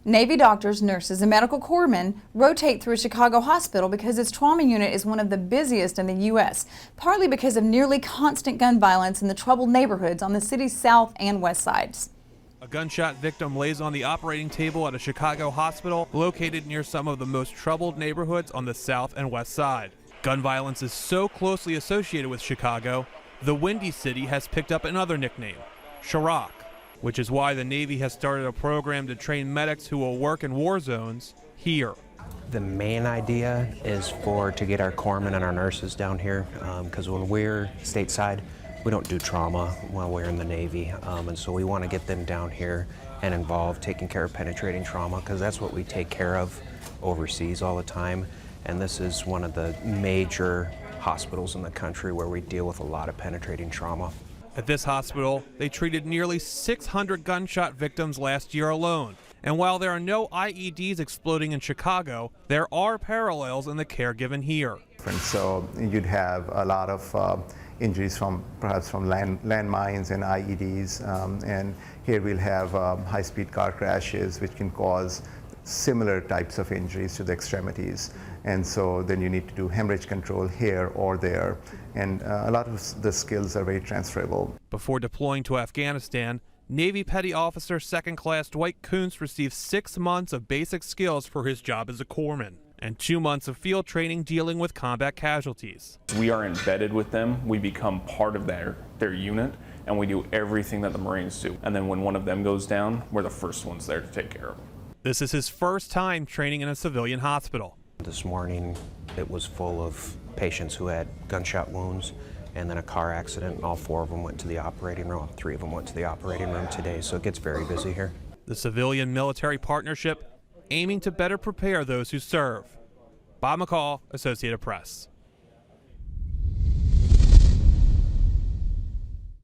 Navy doctors, nurses, and medical corpsmen rotate through a Chicago hospital because its trauma unit is one of the busiest in the U.S., partly because of nearly constant gun violence in the troubled neighborhoods on the city's south and west sides. A gunshot victim lays on the operating table at a Chicago hospital located near some of the most troubled neighborhoods on the south and west side. Gun violence is so closely associated with Chicago, the Windy City has picked up another nickname, Chirac, which is why the Navy has started a program to train medics who will work in war zones here. The main idea is to get our corpsmen and our nurses down here, because when we're stateside, we don't do trauma while we're in the Navy, and so we want to get them down here and involved taking care of penetrating trauma, because that's what we take care of overseas all the time. And this is one of the major hospitals in the country where we deal with a lot of penetrating trauma. At this hospital, they treated nearly 600 gunshot victims last year alone. And while there are no IEDs exploding in Chicago, there are parallels in the care given here. And so you'd have a lot of injuries perhaps from landmines and IEDs, and here we'll have high-speed car crashes, which can cause similar types of injuries to the extremities. And so then you need to do hemorrhage control here or there. And a lot of the skills are very transferable. Before deploying to Afghanistan, Navy Petty Officer 2nd Class Dwight Kuntz received 6 months of basic skills for his job as a corpsman and 2 months of field training dealing with combat casualties. We are embedded with them. We become part of their unit, and we do everything that the Marines do. And then when one of them goes down, we're the first ones there to take care of them. This is his first time training in a civilian hospital. This morning, it was full of patients who had gunshot wounds and then a car accident, and all 4 of them went to the operating room. 3 of them went to the operating room today, so it gets very busy here. The civilian-military partnership aiming to better prepare those who serve. Bob McCall, Associated Press.